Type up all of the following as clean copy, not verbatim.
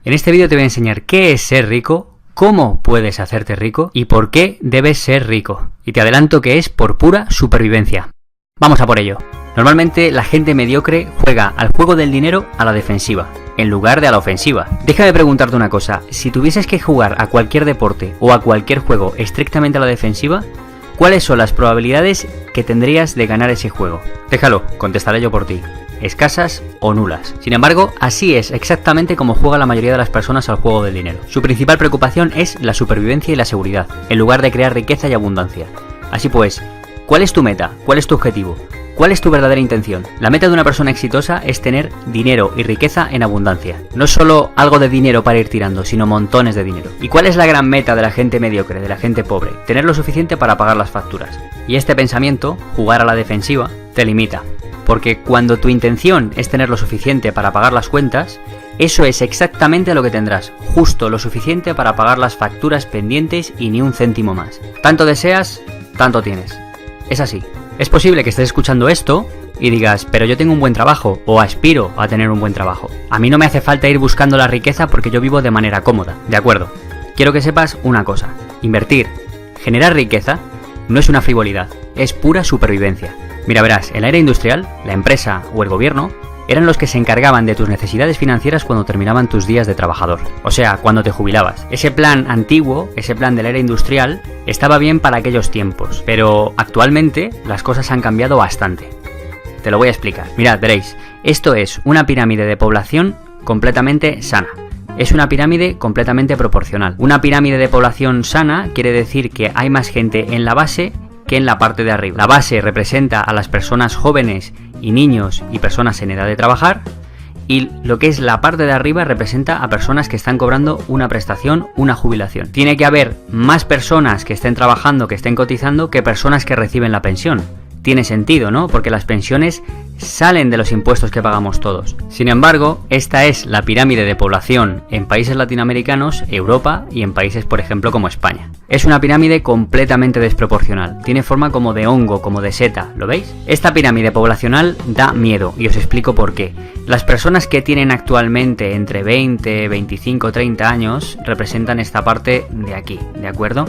En este vídeo te voy a enseñar qué es ser rico, cómo puedes hacerte rico y por qué debes ser rico. Y te adelanto que es por pura supervivencia. Vamos a por ello. Normalmente la gente mediocre juega al juego del dinero a la defensiva, en lugar de a la ofensiva. Déjame preguntarte una cosa, si tuvieses que jugar a cualquier deporte o a cualquier juego estrictamente a la defensiva, ¿cuáles son las probabilidades que tendrías de ganar ese juego? Déjalo, contestaré yo por ti. Escasas o nulas. Sin embargo, así es exactamente como juega la mayoría de las personas al juego del dinero. Su principal preocupación es la supervivencia y la seguridad, en lugar de crear riqueza y abundancia. Así pues, ¿cuál es tu meta? ¿Cuál es tu objetivo? ¿Cuál es tu verdadera intención? La meta de una persona exitosa es tener dinero y riqueza en abundancia. No solo algo de dinero para ir tirando, sino montones de dinero. ¿Y cuál es la gran meta de la gente mediocre, de la gente pobre? Tener lo suficiente para pagar las facturas. Y este pensamiento, jugar a la defensiva, te limita. Porque cuando tu intención es tener lo suficiente para pagar las cuentas, eso es exactamente lo que tendrás, justo lo suficiente para pagar las facturas pendientes y ni un céntimo más. Tanto deseas, tanto tienes. Es así. Es posible que estés escuchando esto y digas, pero yo tengo un buen trabajo o aspiro a tener un buen trabajo. A mí no me hace falta ir buscando la riqueza porque yo vivo de manera cómoda. De acuerdo. Quiero que sepas una cosa. Invertir, generar riqueza, no es una frivolidad, es pura supervivencia. Mira, verás, en la era industrial, la empresa o el gobierno eran los que se encargaban de tus necesidades financieras cuando terminaban tus días de trabajador. O sea, cuando te jubilabas. Ese plan antiguo, ese plan de la era industrial, estaba bien para aquellos tiempos. Pero actualmente las cosas han cambiado bastante. Te lo voy a explicar. Mirad, veréis, esto es una pirámide de población completamente sana. Es una pirámide completamente proporcional. Una pirámide de población sana quiere decir que hay más gente en la base que en la parte de arriba. La base representa a las personas jóvenes y niños y personas en edad de trabajar, y lo que es la parte de arriba representa a personas que están cobrando una prestación, una jubilación. Tiene que haber más personas que estén trabajando, que estén cotizando, que personas que reciben la pensión. Tiene sentido, ¿no? Porque las pensiones salen de los impuestos que pagamos todos. Sin embargo, esta es la pirámide de población en países latinoamericanos, Europa y en países, por ejemplo, como España. Es una pirámide completamente desproporcional. Tiene forma como de hongo, como de seta, ¿lo veis? Esta pirámide poblacional da miedo y os explico por qué. Las personas que tienen actualmente entre 20, 25, 30 años representan esta parte de aquí, ¿de acuerdo?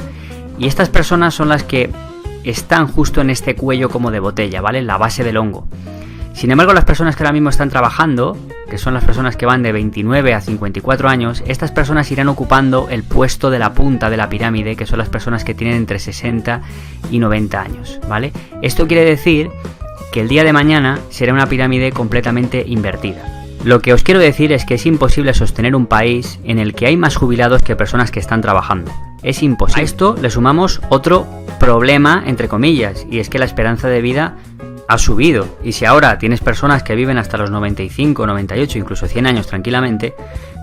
Y estas personas son las que están justo en este cuello como de botella, ¿vale? La base del hongo. Sin embargo, las personas que ahora mismo están trabajando, que son las personas que van de 29 a 54 años, estas personas irán ocupando el puesto de la punta de la pirámide, que son las personas que tienen entre 60 y 90 años, ¿vale? Esto quiere decir que el día de mañana será una pirámide completamente invertida. Lo que os quiero decir es que es imposible sostener un país en el que hay más jubilados que personas que están trabajando. Es imposible. A esto le sumamos otro problema, entre comillas, y es que la esperanza de vida ha subido. Y si ahora tienes personas que viven hasta los 95, 98, incluso 100 años tranquilamente,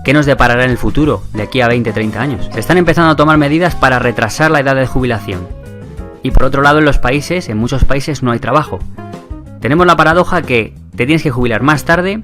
¿qué nos deparará en el futuro, de aquí a 20, 30 años? Se están empezando a tomar medidas para retrasar la edad de jubilación. Y por otro lado, en muchos países no hay trabajo. Tenemos la paradoja que te tienes que jubilar más tarde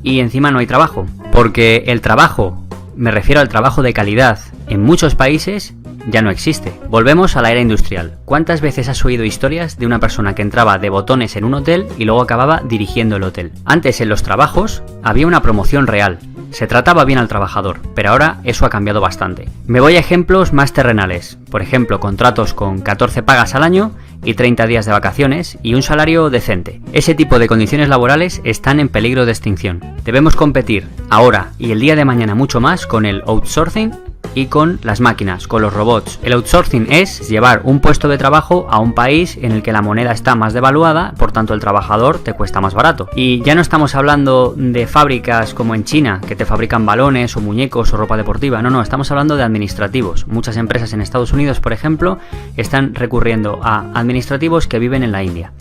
y encima no hay trabajo. Porque el trabajo, me refiero al trabajo de calidad, en muchos países ya no existe. Volvemos a la era industrial. ¿Cuántas veces has oído historias de una persona que entraba de botones en un hotel y luego acababa dirigiendo el hotel? Antes en los trabajos había una promoción real. Se trataba bien al trabajador, pero ahora eso ha cambiado bastante. Me voy a ejemplos más terrenales. Por ejemplo, contratos con 14 pagas al año y 30 días de vacaciones y un salario decente. Ese tipo de condiciones laborales están en peligro de extinción. Debemos competir ahora y el día de mañana mucho más con el outsourcing y con las máquinas, con los robots. El outsourcing es llevar un puesto de trabajo a un país en el que la moneda está más devaluada, por tanto el trabajador te cuesta más barato. Y ya no estamos hablando de fábricas como en China, que te fabrican balones o muñecos o ropa deportiva, no, estamos hablando de administrativos. Muchas empresas en Estados Unidos, por ejemplo, están recurriendo a administrativos que viven en la India.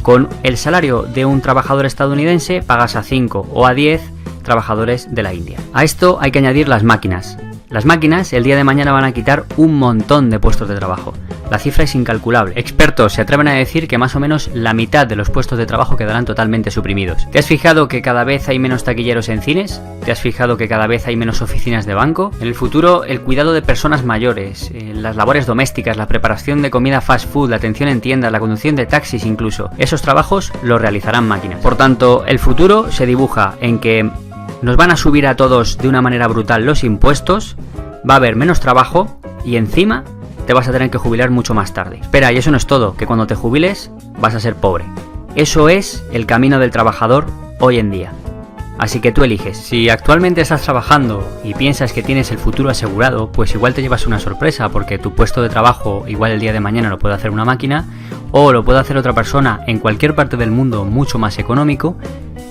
Con el salario de un trabajador estadounidense pagas a 5 o a 10 trabajadores de la India. A esto hay que añadir las máquinas. Las máquinas el día de mañana van a quitar un montón de puestos de trabajo. La cifra es incalculable. Expertos se atreven a decir que más o menos la mitad de los puestos de trabajo quedarán totalmente suprimidos. ¿Te has fijado que cada vez hay menos taquilleros en cines? ¿Te has fijado que cada vez hay menos oficinas de banco? En el futuro, el cuidado de personas mayores, las labores domésticas, la preparación de comida fast food, la atención en tiendas, la conducción de taxis incluso, esos trabajos los realizarán máquinas. Por tanto, el futuro se dibuja en que nos van a subir a todos de una manera brutal los impuestos, va a haber menos trabajo y encima te vas a tener que jubilar mucho más tarde. Espera, y eso no es todo, que cuando te jubiles vas a ser pobre. Eso es el camino del trabajador hoy en día. Así que tú eliges. Si actualmente estás trabajando y piensas que tienes el futuro asegurado, pues igual te llevas una sorpresa, porque tu puesto de trabajo igual el día de mañana lo puede hacer una máquina o lo puede hacer otra persona en cualquier parte del mundo mucho más económico,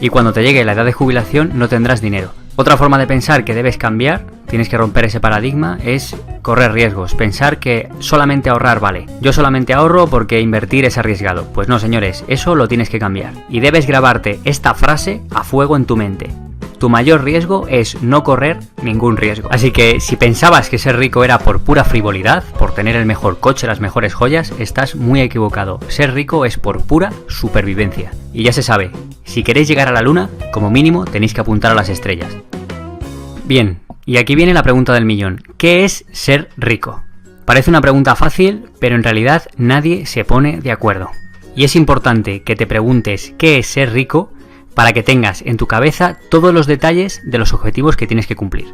y cuando te llegue la edad de jubilación no tendrás dinero. Otra forma de pensar que debes cambiar, tienes que romper ese paradigma, es correr riesgos. Pensar que solamente ahorrar vale. Yo solamente ahorro porque invertir es arriesgado. Pues no, señores, eso lo tienes que cambiar. Y debes grabarte esta frase a fuego en tu mente. Tu mayor riesgo es no correr ningún riesgo. Así que si pensabas que ser rico era por pura frivolidad, por tener el mejor coche, las mejores joyas, estás muy equivocado. Ser rico es por pura supervivencia. Y ya se sabe, si queréis llegar a la luna, como mínimo tenéis que apuntar a las estrellas. Bien, y aquí viene la pregunta del millón. ¿Qué es ser rico? Parece una pregunta fácil, pero en realidad nadie se pone de acuerdo. Y es importante que te preguntes qué es ser rico para que tengas en tu cabeza todos los detalles de los objetivos que tienes que cumplir.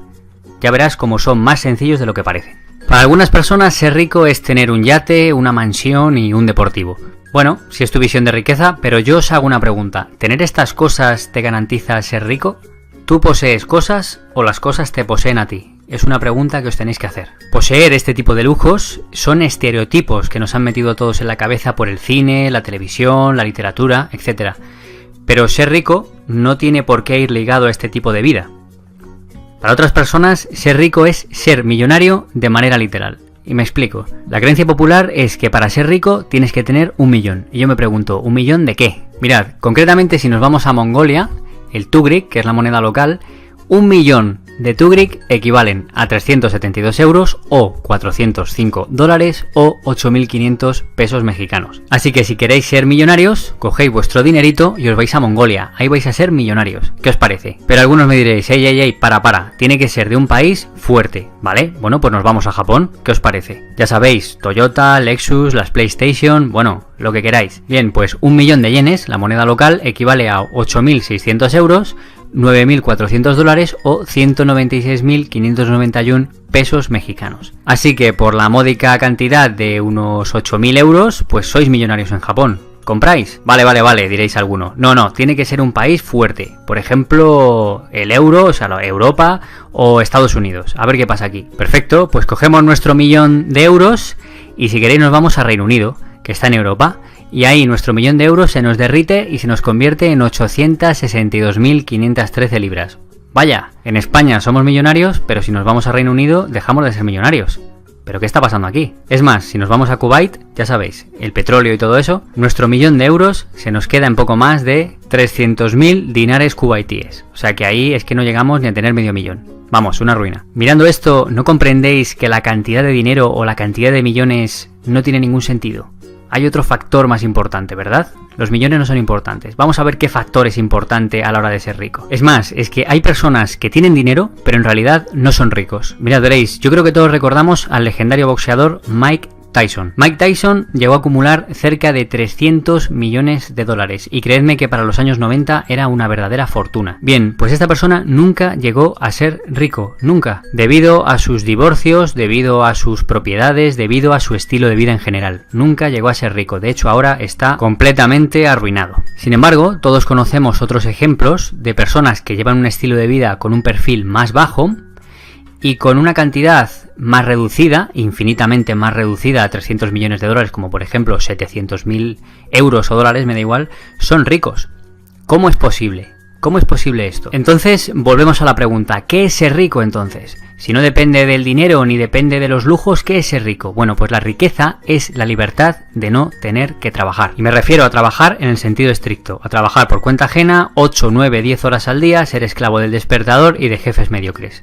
Ya verás cómo son más sencillos de lo que parecen. Para algunas personas ser rico es tener un yate, una mansión y un deportivo. Bueno, si es tu visión de riqueza, pero yo os hago una pregunta. ¿Tener estas cosas te garantiza ser rico? ¿Tú posees cosas o las cosas te poseen a ti? Es una pregunta que os tenéis que hacer. Poseer este tipo de lujos son estereotipos que nos han metido todos en la cabeza por el cine, la televisión, la literatura, etc. Pero ser rico no tiene por qué ir ligado a este tipo de vida. Para otras personas, ser rico es ser millonario de manera literal. Y me explico. La creencia popular es que para ser rico tienes que tener 1 millón. Y yo me pregunto, ¿1 millón de qué? Mirad, concretamente si nos vamos a Mongolia, el tugrik, que es la moneda local, 1 millón de tugrik equivalen a 372 euros o 405 dólares o 8.500 pesos mexicanos. Así que si queréis ser millonarios, cogéis vuestro dinerito y os vais a Mongolia. Ahí vais a ser millonarios. ¿Qué os parece? Pero algunos me diréis, ey, para. Tiene que ser de un país fuerte, ¿vale? Bueno, pues nos vamos a Japón. ¿Qué os parece? Ya sabéis, Toyota, Lexus, las PlayStation, bueno, lo que queráis. Bien, pues 1 millón de yenes, la moneda local, equivale a 8.600 euros, 9.400 dólares o 196.591 pesos mexicanos. Así que por la módica cantidad de unos 8.000 euros, pues sois millonarios en Japón. ¿Compráis? Vale, diréis alguno. No, tiene que ser un país fuerte. Por ejemplo, el euro, o sea, Europa o Estados Unidos. A ver qué pasa aquí. Perfecto, pues cogemos nuestro 1 millón de euros y si queréis nos vamos a Reino Unido, que está en Europa. Y ahí nuestro 1 millón de euros se nos derrite y se nos convierte en 862.513 libras. Vaya, en España somos millonarios, pero si nos vamos a Reino Unido dejamos de ser millonarios. ¿Pero qué está pasando aquí? Es más, si nos vamos a Kuwait, ya sabéis, el petróleo y todo eso, nuestro 1 millón de euros se nos queda en poco más de 300.000 dinares kuwaitíes. O sea que ahí es que no llegamos ni a tener medio millón. Vamos, una ruina. Mirando esto, ¿no comprendéis que la cantidad de dinero o la cantidad de millones no tiene ningún sentido? Hay otro factor más importante, ¿verdad? Los millones no son importantes. Vamos a ver qué factor es importante a la hora de ser rico. Es más, es que hay personas que tienen dinero, pero en realidad no son ricos. Mirad, veréis, yo creo que todos recordamos al legendario boxeador Mike Tyson. Mike Tyson llegó a acumular cerca de 300 millones de dólares y creedme que para los años 90 era una verdadera fortuna. Bien, pues esta persona nunca llegó a ser rico, nunca, debido a sus divorcios, debido a sus propiedades, debido a su estilo de vida en general. Nunca llegó a ser rico, de hecho ahora está completamente arruinado. Sin embargo, todos conocemos otros ejemplos de personas que llevan un estilo de vida con un perfil más bajo y con una cantidad más reducida, infinitamente más reducida a 300 millones de dólares, como por ejemplo 700.000 euros o dólares, me da igual, son ricos. ¿Cómo es posible? ¿Cómo es posible esto? Entonces, volvemos a la pregunta, ¿qué es ser rico entonces? Si no depende del dinero ni depende de los lujos, ¿qué es ser rico? Bueno, pues la riqueza es la libertad de no tener que trabajar. Y me refiero a trabajar en el sentido estricto, a trabajar por cuenta ajena, 8, 9, 10 horas al día, ser esclavo del despertador y de jefes mediocres.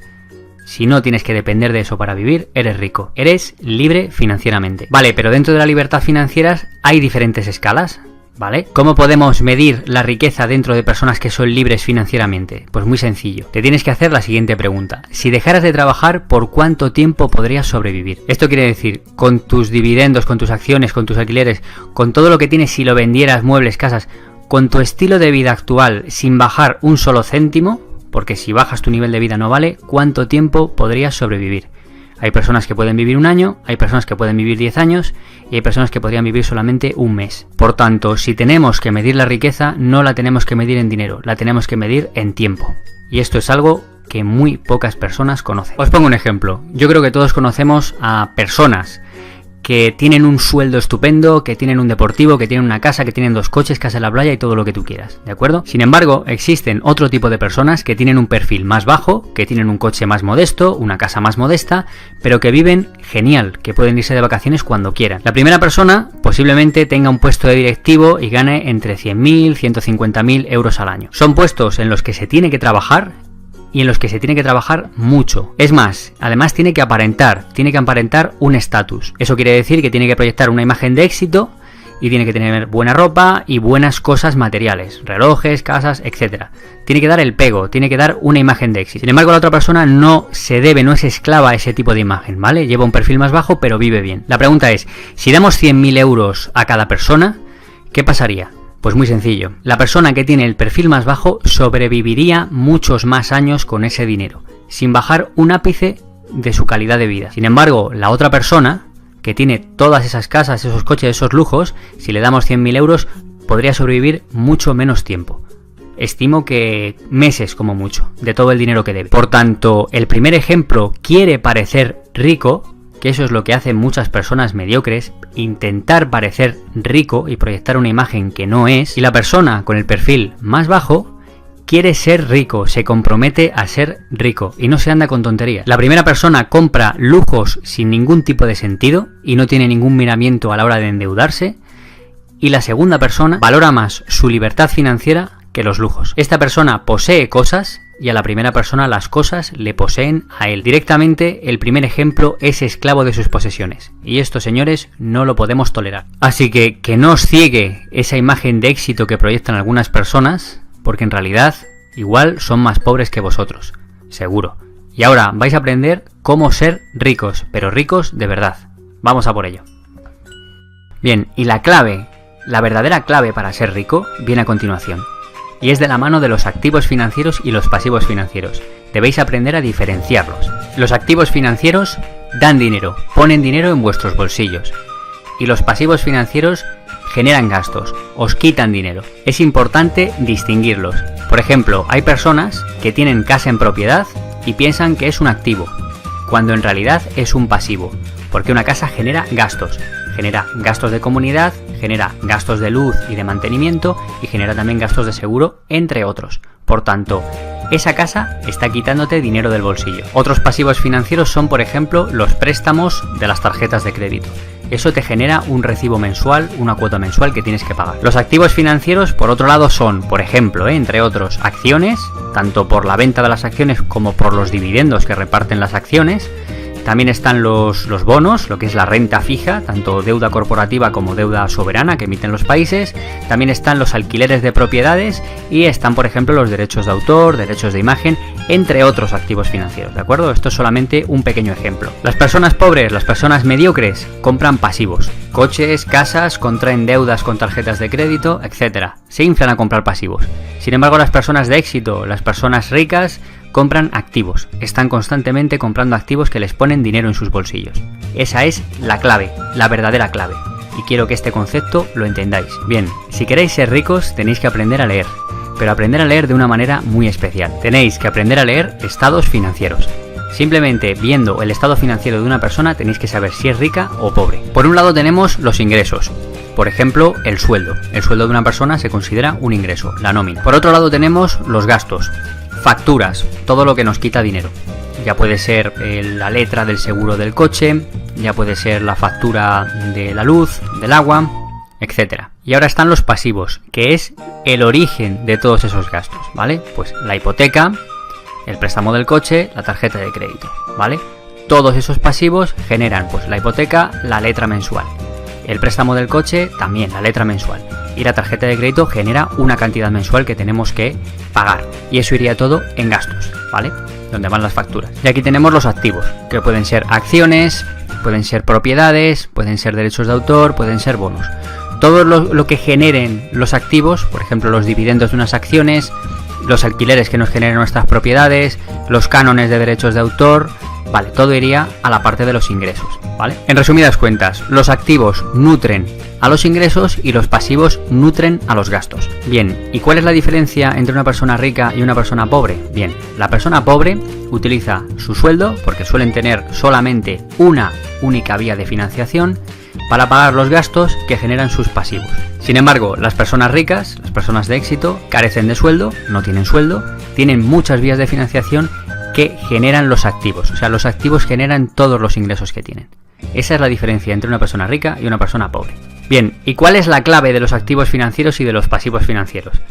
Si no tienes que depender de eso para vivir, eres rico. Eres libre financieramente. Vale, pero dentro de la libertad financiera hay diferentes escalas, ¿vale? ¿Cómo podemos medir la riqueza dentro de personas que son libres financieramente? Pues muy sencillo. Te tienes que hacer la siguiente pregunta. Si dejaras de trabajar, ¿por cuánto tiempo podrías sobrevivir? Esto quiere decir, con tus dividendos, con tus acciones, con tus alquileres, con todo lo que tienes si lo vendieras, muebles, casas, con tu estilo de vida actual, sin bajar un solo céntimo, porque si bajas tu nivel de vida no vale, ¿cuánto tiempo podrías sobrevivir? Hay personas que pueden vivir 1 año, hay personas que pueden vivir 10 años y hay personas que podrían vivir solamente 1 mes. Por tanto, si tenemos que medir la riqueza, no la tenemos que medir en dinero, la tenemos que medir en tiempo. Y esto es algo que muy pocas personas conocen. Os pongo un ejemplo. Yo creo que todos conocemos a personas que tienen un sueldo estupendo, que tienen un deportivo, que tienen una casa, que tienen 2 coches, casa en la playa y todo lo que tú quieras, ¿de acuerdo? Sin embargo, existen otro tipo de personas que tienen un perfil más bajo, que tienen un coche más modesto, una casa más modesta, pero que viven genial, que pueden irse de vacaciones cuando quieran. La primera persona posiblemente tenga un puesto de directivo y gane entre 100.000 y 150.000 euros al año. Son puestos en los que se tiene que trabajar y en los que se tiene que trabajar mucho. Es más, además tiene que aparentar un estatus. Eso quiere decir que tiene que proyectar una imagen de éxito y tiene que tener buena ropa y buenas cosas materiales, relojes, casas, etc. Tiene que dar el pego, tiene que dar una imagen de éxito. Sin embargo, la otra persona no es esclava a ese tipo de imagen, ¿vale? Lleva un perfil más bajo, pero vive bien. La pregunta es, si damos 100.000 euros a cada persona, ¿qué pasaría? Pues muy sencillo, la persona que tiene el perfil más bajo sobreviviría muchos más años con ese dinero, sin bajar un ápice de su calidad de vida. Sin embargo, la otra persona, que tiene todas esas casas, esos coches, esos lujos, si le damos 100.000 euros, podría sobrevivir mucho menos tiempo. Estimo que meses como mucho, de todo el dinero que debe. Por tanto, el primer ejemplo quiere parecer rico, que eso es lo que hacen muchas personas mediocres, intentar parecer rico y proyectar una imagen que no es, y la persona con el perfil más bajo quiere ser rico, se compromete a ser rico y no se anda con tonterías. La primera persona compra lujos sin ningún tipo de sentido y no tiene ningún miramiento a la hora de endeudarse, y la segunda persona valora más su libertad financiera que los lujos. Esta persona posee cosas y a la primera persona las cosas le poseen a él. Directamente, el primer ejemplo es esclavo de sus posesiones. Y esto, señores, no lo podemos tolerar. Así que no os ciegue esa imagen de éxito que proyectan algunas personas, porque en realidad igual son más pobres que vosotros. Seguro. Y ahora vais a aprender cómo ser ricos, pero ricos de verdad. Vamos a por ello. Bien, y la verdadera clave para ser rico viene a continuación. Y es de la mano de los activos financieros y los pasivos financieros. Debéis aprender a diferenciarlos. Los activos financieros dan dinero, ponen dinero en vuestros bolsillos. Y los pasivos financieros generan gastos, os quitan dinero. Es importante distinguirlos. Por ejemplo, hay personas que tienen casa en propiedad y piensan que es un activo, cuando en realidad es un pasivo, porque una casa genera gastos de comunidad, genera gastos de luz y de mantenimiento y genera también gastos de seguro, entre otros. Por tanto, esa casa está quitándote dinero del bolsillo. Otros pasivos financieros son, por ejemplo, los préstamos de las tarjetas de crédito. Eso te genera un recibo mensual, una cuota mensual que tienes que pagar. Los activos financieros, por otro lado, son, por ejemplo, entre otros, acciones, tanto por la venta de las acciones como por los dividendos que reparten las acciones. También están los bonos, lo que es la renta fija, tanto deuda corporativa como deuda soberana que emiten los países. También están los alquileres de propiedades y están, por ejemplo, los derechos de autor, derechos de imagen, entre otros activos financieros, ¿de acuerdo? Esto es solamente un pequeño ejemplo. Las personas pobres, las personas mediocres, compran pasivos. Coches, casas, contraen deudas con tarjetas de crédito, etc. Se inflan a comprar pasivos. Sin embargo, las personas de éxito, las personas ricas, compran activos, están constantemente comprando activos que les ponen dinero en sus bolsillos. Esa es la clave, la verdadera clave. Y quiero que este concepto lo entendáis. Bien, si queréis ser ricos tenéis que aprender a leer, pero aprender a leer de una manera muy especial. Tenéis que aprender a leer estados financieros. Simplemente viendo el estado financiero de una persona tenéis que saber si es rica o pobre. Por un lado tenemos los ingresos. Por ejemplo, el sueldo. El sueldo de una persona se considera un ingreso, la nómina. Por otro lado tenemos los gastos. Facturas, todo lo que nos quita dinero. Ya puede ser la letra del seguro del coche, ya puede ser la factura de la luz, del agua, etc. Y ahora están los pasivos, que es el origen de todos esos gastos, ¿vale? Pues la hipoteca, el préstamo del coche, la tarjeta de crédito, ¿vale? Todos esos pasivos generan, pues, la hipoteca, la letra mensual. El préstamo del coche, también la letra mensual. Y la tarjeta de crédito genera una cantidad mensual que tenemos que pagar. Y eso iría todo en gastos, ¿vale? Donde van las facturas. Y aquí tenemos los activos, que pueden ser acciones, pueden ser propiedades, pueden ser derechos de autor, pueden ser bonos. Todo lo que generen los activos, por ejemplo los dividendos de unas acciones, los alquileres que nos generan nuestras propiedades, los cánones de derechos de autor, vale, todo iría a la parte de los ingresos, ¿vale? En resumidas cuentas, los activos nutren a los ingresos y los pasivos nutren a los gastos. Bien, ¿y cuál es la diferencia entre una persona rica y una persona pobre? Bien, la persona pobre utiliza su sueldo, porque suelen tener solamente una única vía de financiación, para pagar los gastos que generan sus pasivos. Sin embargo, las personas ricas, las personas de éxito, carecen de sueldo, no tienen sueldo, tienen muchas vías de financiación que generan los activos. O sea, los activos generan todos los ingresos que tienen. Esa es la diferencia entre una persona rica y una persona pobre. Bien, ¿y cuál es la clave de los activos financieros y de los pasivos financieros?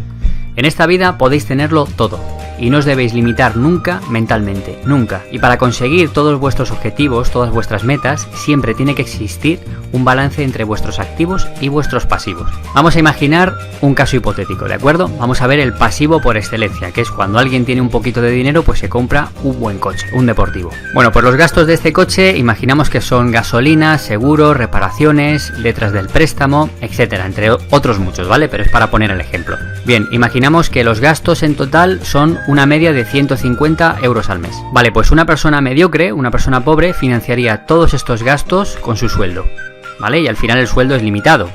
En esta vida podéis tenerlo todo y no os debéis limitar nunca mentalmente, nunca. Y para conseguir todos vuestros objetivos, todas vuestras metas, siempre tiene que existir un balance entre vuestros activos y vuestros pasivos. Vamos a imaginar un caso hipotético, ¿de acuerdo? Vamos a ver el pasivo por excelencia, que es cuando alguien tiene un poquito de dinero, pues se compra un buen coche, un deportivo. Bueno, pues los gastos de este coche imaginamos que son gasolina, seguros, reparaciones, letras del préstamo, etcétera, entre otros muchos, ¿vale? Pero es para poner el ejemplo. Bien, imaginamos que los gastos en total son una media de 150 euros al mes. Vale, pues una persona mediocre, una persona pobre, financiaría todos estos gastos con su sueldo, ¿vale? Y al final el sueldo es limitado.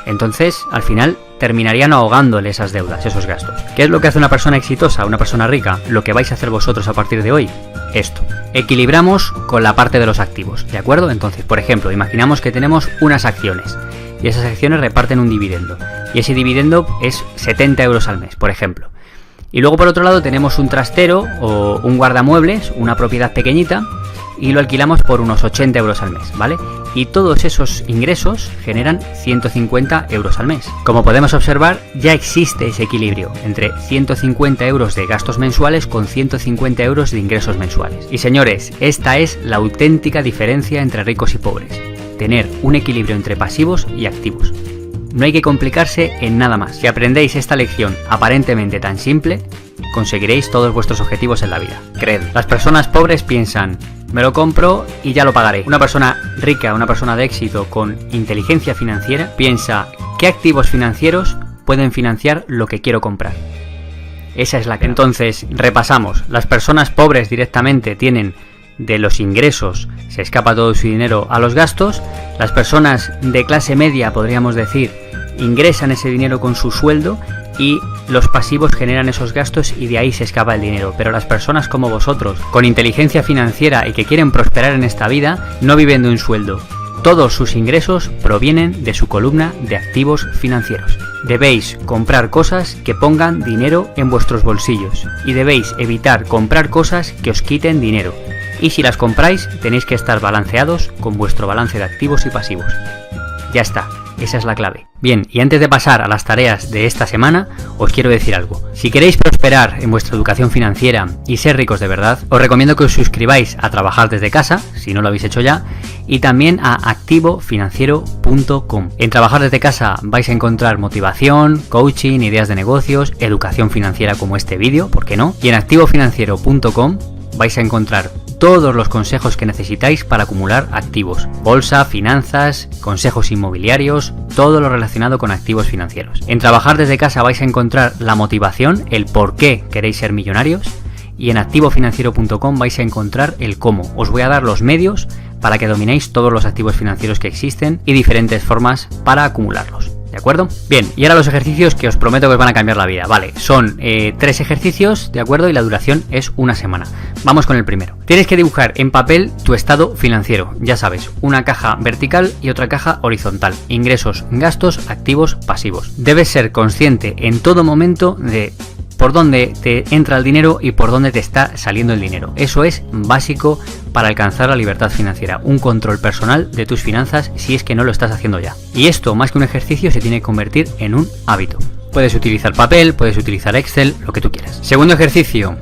Entonces, al final terminarían ahogándole esas deudas, esos gastos. ¿Qué es lo que hace una persona exitosa, una persona rica? Lo que vais a hacer vosotros a partir de hoy. Esto. Equilibramos con la parte de los activos, ¿de acuerdo? Entonces, por ejemplo, imaginamos que tenemos unas acciones y esas acciones reparten un dividendo. Y ese dividendo es 70 euros al mes, por ejemplo. Y luego por otro lado tenemos un trastero o un guardamuebles, una propiedad pequeñita, y lo alquilamos por unos 80 euros al mes, ¿vale? Y todos esos ingresos generan 150 euros al mes. Como podemos observar, ya existe ese equilibrio entre 150 euros de gastos mensuales con 150 euros de ingresos mensuales. Y señores, esta es la auténtica diferencia entre ricos y pobres. Tener un equilibrio entre pasivos y activos. No hay que complicarse en nada más. Si aprendéis esta lección aparentemente tan simple, conseguiréis todos vuestros objetivos en la vida. Creed. Las personas pobres piensan, me lo compro y ya lo pagaré. Una persona rica, una persona de éxito con inteligencia financiera, piensa, ¿qué activos financieros pueden financiar lo que quiero comprar? Esa es la clave. Entonces, repasamos. Las personas pobres directamente tienen de los ingresos, se escapa todo su dinero a los gastos. Las personas de clase media, podríamos decir, ingresan ese dinero con su sueldo y los pasivos generan esos gastos y de ahí se escapa el dinero. Pero las personas como vosotros, con inteligencia financiera y que quieren prosperar en esta vida, no viven de un sueldo. Todos sus ingresos provienen de su columna de activos financieros. Debéis comprar cosas que pongan dinero en vuestros bolsillos y debéis evitar comprar cosas que os quiten dinero. Y si las compráis, tenéis que estar balanceados con vuestro balance de activos y pasivos. Ya está, esa es la clave. Bien, y antes de pasar a las tareas de esta semana, os quiero decir algo. Si queréis prosperar en vuestra educación financiera y ser ricos de verdad, os recomiendo que os suscribáis a Trabajar desde casa, si no lo habéis hecho ya, y también a activofinanciero.com. En Trabajar desde casa vais a encontrar motivación, coaching, ideas de negocios, educación financiera como este vídeo, ¿por qué no? Y en activofinanciero.com vais a encontrar todos los consejos que necesitáis para acumular activos, bolsa, finanzas, consejos inmobiliarios, todo lo relacionado con activos financieros. En Trabajar desde casa vais a encontrar la motivación, el por qué queréis ser millonarios, y en activofinanciero.com vais a encontrar el cómo. Os voy a dar los medios para que dominéis todos los activos financieros que existen y diferentes formas para acumularlos. ¿De acuerdo? Bien, y ahora los ejercicios que os prometo que os van a cambiar la vida. Vale, son 3 ejercicios, ¿de acuerdo? Y la duración es una semana. Vamos con el primero. Tienes que dibujar en papel tu estado financiero. Ya sabes, una caja vertical y otra caja horizontal. Ingresos, gastos, activos, pasivos. Debes ser consciente en todo momento de por dónde te entra el dinero y por dónde te está saliendo el dinero. Eso es básico para alcanzar la libertad financiera, un control personal de tus finanzas si es que no lo estás haciendo ya. Y esto, más que un ejercicio, se tiene que convertir en un hábito. Puedes utilizar papel, puedes utilizar Excel, lo que tú quieras. Segundo ejercicio,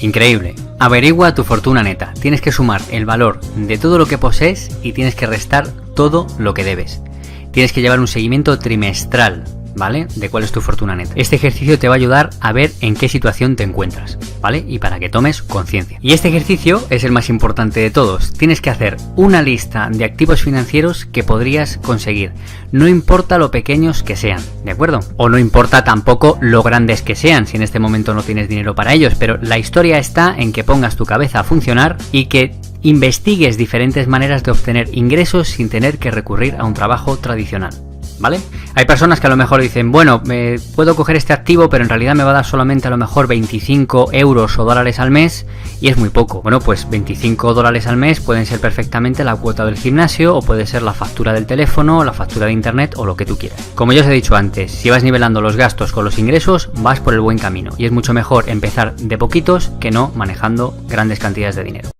increíble. Averigua tu fortuna neta. Tienes que sumar el valor de todo lo que posees y tienes que restar todo lo que debes. Tienes que llevar un seguimiento trimestral ¿vale? De cuál es tu fortuna neta. Este ejercicio te va a ayudar a ver en qué situación te encuentras, ¿vale? Y para que tomes conciencia. Y este ejercicio es el más importante de todos. Tienes que hacer una lista de activos financieros que podrías conseguir. No importa lo pequeños que sean, ¿de acuerdo? O no importa tampoco lo grandes que sean, si en este momento no tienes dinero para ellos, pero la historia está en que pongas tu cabeza a funcionar y que investigues diferentes maneras de obtener ingresos sin tener que recurrir a un trabajo tradicional, ¿vale? Hay personas que a lo mejor dicen, bueno, puedo coger este activo, pero en realidad me va a dar solamente a lo mejor 25 euros o dólares al mes y es muy poco. Bueno, pues 25 dólares al mes pueden ser perfectamente la cuota del gimnasio o puede ser la factura del teléfono, la factura de internet o lo que tú quieras. Como ya os he dicho antes, si vas nivelando los gastos con los ingresos, vas por el buen camino y es mucho mejor empezar de poquitos que no manejando grandes cantidades de dinero.